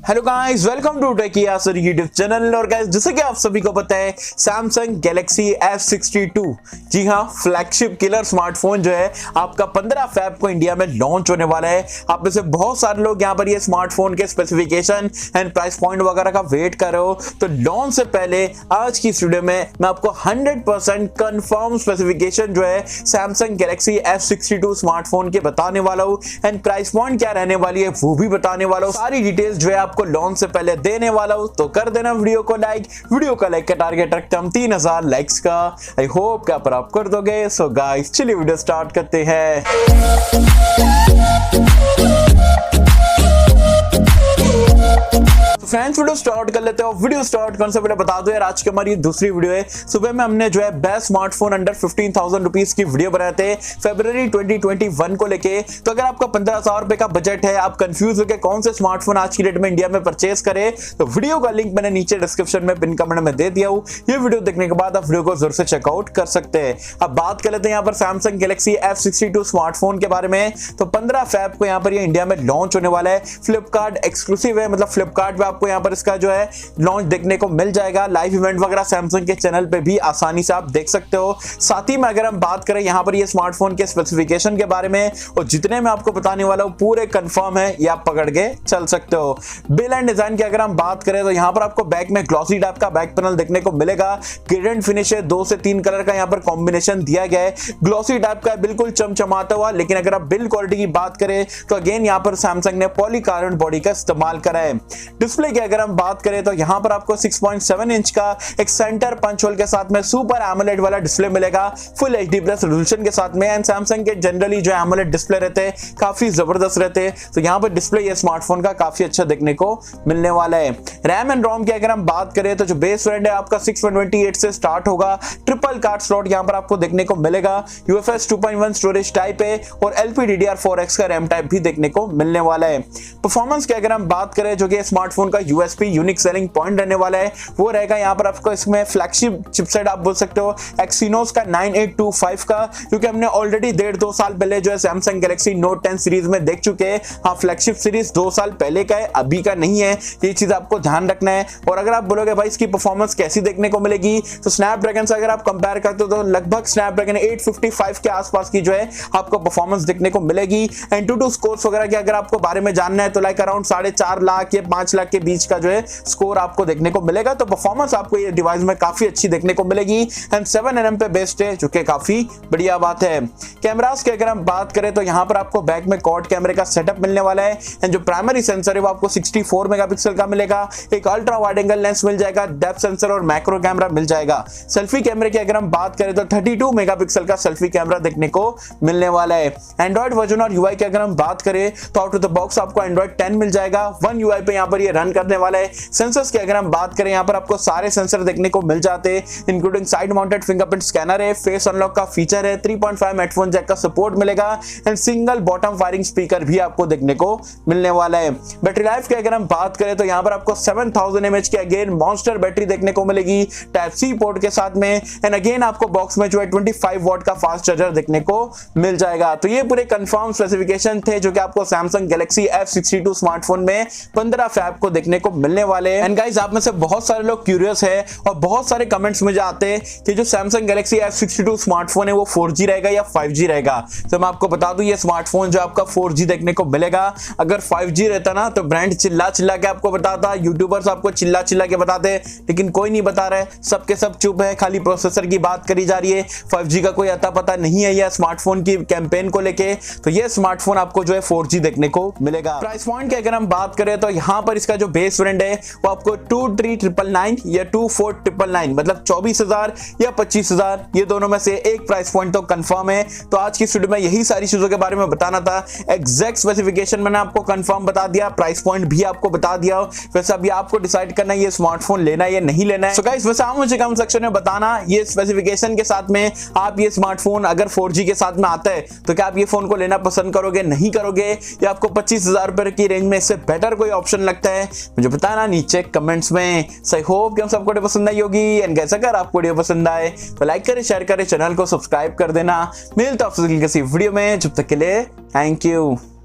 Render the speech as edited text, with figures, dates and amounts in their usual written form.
Hello guys, welcome to techie Yasir YouTube channel. और guys, जैसे कि आप सभी को पता है, सैमसंग गैलेक्सी F62, जी हाँ, फ्लैगशिप किलर स्मार्टफोन जो है आपका 15 फेब को इंडिया में लॉन्च होने वाला है। आप में से बहुत सारे लोग यहाँ पर ये स्मार्टफोन के स्पेसिफिकेशन एंड प्राइस पॉइंट वगैरह का वेट कर रहे हो। तो लॉन्च से पहले आज की इस वीडियो में मैं आपको 100% कंफर्म स्पेसिफिकेशन जो है सैमसंग गैलेक्सी F62 स्मार्टफोन के बताने वाला हूँ एंड प्राइस पॉइंट क्या रहने वाली है वो भी बताने वाला हूँ। सारी डिटेल्स जो है आपको लॉन्च से पहले देने वाला हूं, तो कर देना वीडियो को लाइक। वीडियो का लाइक का टारगेट रखते हम 3000 लाइक्स का। आई होप कि आप कर दोगे। सो गाइस, चलिए वीडियो स्टार्ट करते हैं। फ्रेंड्स, वीडियो स्टार्ट कर लेते हैं। वीडियो स्टार्ट करने से पहले बता दो यार, आज की हमारी दूसरी वीडियो है। सुबह में हमने जो है बेस्ट स्मार्टफोन अंडर 15,000 रुपीज की वीडियो बनाए थे फरवरी 2021 को लेके। तो अगर आपका 15,000 रुपए का बजट है, आप कंफ्यूज हो के कौन से स्मार्टफोन आज की डेट में इंडिया में परचेज करें, तो वीडियो का लिंक मैंने नीचे डिस्क्रिप्शन में पिन कमेंट में दे दिया हूं। ये वीडियो देखने के बाद आप वीडियो को जरूर से चेकआउट कर सकते हैं। अब बात कर लेते हैं यहाँ पर सैमसंग गैलेक्सी F62 स्मार्टफोन के बारे में। तो 15 फेब को यहाँ पर ये इंडिया में लॉन्च होने वाला है। फ्लिपकार्ट एक्सक्लूसिव है, मतलब फ्लिपकार्ट पे आपको यहाँ पर इसका जो है लॉन्च देखने को मिल जाएगा। लाइव इवेंट वगैरह सैमसंग के चैनल पे भी आसानी से आप देख सकते हो। साथ ही में अगर हम बात करें यहाँ पर ये स्मार्टफोन के स्पेसिफिकेशन के बारे में, और जितने मैं आपको बताने वाला हूँ पूरे कंफर्म है, ये आप पकड़ के चल सकते हो। बिल एंड डिजाइन की अगर हम बात करें तो यहाँ पर आपको बैक में ग्लॉसी टाइप का बैक पैनल देखने को मिलेगा। ग्रेडेंट फिनिश है, 2 से 3 कलर का यहाँ पर कॉम्बिनेशन दिया गया है। ग्लॉसी टाइप का बिल्कुल चमचमाता हुआ। लेकिन अगर आप बिल्ड क्वालिटी की बात करें तो अगेन यहाँ पर सैमसंग ने पॉलीकार्बोनेट बॉडी का इस्तेमाल करा है। डिस्प्ले की अगर हम बात करें तो यहाँ पर आपको 6.7 इंच का एक सेंटर पंच होल के साथ में सुपर एमोलेड वाला डिस्प्ले मिलेगा, फुल HD प्लस रेजोल्यूशन के साथ में। एंड सैमसंग के जनरली जो एमोलेड डिस्प्ले रहते हैं काफी जबरदस्त रहते हैं, तो यहाँ पर डिस्प्ले ये स्मार्टफोन का काफी अच्छा देखने को मिलने वाला है। रैम एंड रोम की अगर हम बात करें तो जो बेस वेरिएंट है आपका 628 से स्टार्ट होगा। ट्रिपल कार्ड स्लॉट यहाँ पर आपको देखने को मिलेगा। UFS 2.1 स्टोरेज टाइप है और LPDDR4X का रैम टाइप भी देखने को मिलने वाला है। परफॉर्मेंस की अगर हम बात करें, जो कि स्मार्टफोन का USP यूनिक सेलिंग पॉइंट रहने वाला है, वो रहेगा यहाँ पर आपको इसमें फ्लैगशिप चिपसेट आप बोल सकते हो एक्सिनोस का 9825 का, क्योंकि हमने ऑलरेडी 1.5-2 साल पहले जो है सैमसंग गैलेक्सी नोट 10 सीरीज में देख चुके हैं। हाँ, फ्लैगशिप सीरीज 2 साल पहले का है, अभी का नहीं है, ये चीज आपको ध्यान रखना है। और अगर आप बोलोगे भाई इसकी परफॉर्मेंस कैसी देखने को मिलेगी, तो स्नैपड्रैगन से अगर आप कंपेयर करते हो तो लगभग स्नैपड्रैगन 855 के आसपास की जो है आपको परफॉर्मेंस देखने को मिलेगी। एंटूटू स्कोर्स वगैरह के अगर आपको बारे में जानना है तो लाइक अराउंड 4.5 लाख या 5 लाख के बीच का जो है स्कोर आपको देखने को मिलेगा। तो परफॉर्मेंस आपको ये डिवाइस में काफी अच्छी देखने को मिलेगी। एंड 7nm पे बेस्ड है, जो कि काफी बढ़िया बात है। कैमरास की अगर हम बात करें तो यहाँ पर आपको बैक में क्वाड कैमरे का सेटअप मिलने वाला है। एंड जो प्राइमरी सेंसर है वो आपको 64 मेगापिक्सल का मिलेगा। एक अल्ट्रा वाइड एंगल लेंस मिल जाएगा, डेप्थ सेंसर और मैक्रो कैमरा मिल जाएगा। सेल्फी कैमरे की अगर हम बात करें तो 32 मेगापिक्सल का सेल्फी कैमरा देखने को मिलने वाला है। एंड्रॉइड वर्जन और UI की अगर हम बात करें तो आउट ऑफ द बॉक्स आपको एंड्रॉइड 10 मिल जाएगा। One UI पे यहाँ पर ये रन करने वाला है। सेंसर्स की अगर हम बात करें, यहाँ पर आपको सारे सेंसर देखने को मिल जाते हैं, including side mounted fingerprint scanner है, फेस अनलॉक का फीचर है, 3.5 हेडफोन जैक का सपोर्ट मिलेगा and single bottom firing speaker भी आपको देखने को मिलने वाला है। बैटरी लाइफ की अगर हम बात करें तो यहाँ पर आपको 7000 mAh की अगेन मॉन्स्टर बैटरी देखने को मिलेगी टाइप C पोर्ट के साथ में। एंड अगेन आपको बॉक्स में जो है 25 वॉट का फास्ट चार्जर देखने को मिल जाएगा। तो ये पूरे कंफर्म स्पेसिफिकेशन थे जो कि आपको सैमसंग गैलेक्सी F62 स्मार्टफोन में 15 फेब को देखने को मिलने वाले हैं। एंड गाइस, आप में से बहुत सारे लोग क्यूरियस है और बहुत सारे कमेंट्स मुझे आते हैं कि जो सैमसंग गैलेक्सी F62 स्मार्टफोन है वो 4G रहेगा या 5G रहेगा। तो मैं आपको बता दूं, ये स्मार्टफोन जो आपका 4G देखने को मिलेगा। अगर 5G रहता ना तो ब्रांड चिल्ला चिल्ला के आपको बताता, यूट्यूबर्स आपको चिल्ला चिल्ला के बताते, लेकिन कोई नहीं बता रहा है, सबके सब चुप है, खाली प्रोसेसर की बात करी जा रही है। 5G का कोई अता पता नहीं है यह स्मार्टफोन की कैंपेन को लेके। तो ये स्मार्टफोन आपको जो है 4G देखने को मिलेगा। प्राइस पॉइंट की अगर हम बात करें तो यहाँ पर इसका जो बेस वेरिएंट है वो आपको 23,999 या 24,999, मतलब 24,000 या 25,000, ये दोनों में से एक प्राइस पॉइंट तो कंफर्म है। तो आज की वीडियो में यही सारी चीजों के बारे में बताना था। एग्जैक्ट स्पेसिफिकेशन मैंने आपको कंफर्म बता दिया, प्राइस पॉइंट भी आपको बता दिया। वैसे अभी आपको डिसाइड करना है ये स्मार्टफोन लेना है या नहीं लेना है। सो गाइस, वैसे आप मुझे कमेंट सेक्शन में बताना ये स्पेसिफिकेशन के साथ में आप ये स्मार्टफोन अगर 4G के साथ में आता है तो क्या आप ये फोन को लेना पसंद करोगे, नहीं करोगे, या आपको 25,000 रुपए की रेंज में इससे बेटर कोई ऑप्शन लगता है, मुझे बताना नीचे कमेंट्स में। आई होप कि हम सबको वीडियो पसंद आई होगी। एंड गाइस, अगर आपको वीडियो पसंद आए तो लाइक करें, शेयर करें, चैनल को सब्सक्राइब कर देना। मिलता है आपसे किसी वीडियो में, जब तक के लिए थैंक यू।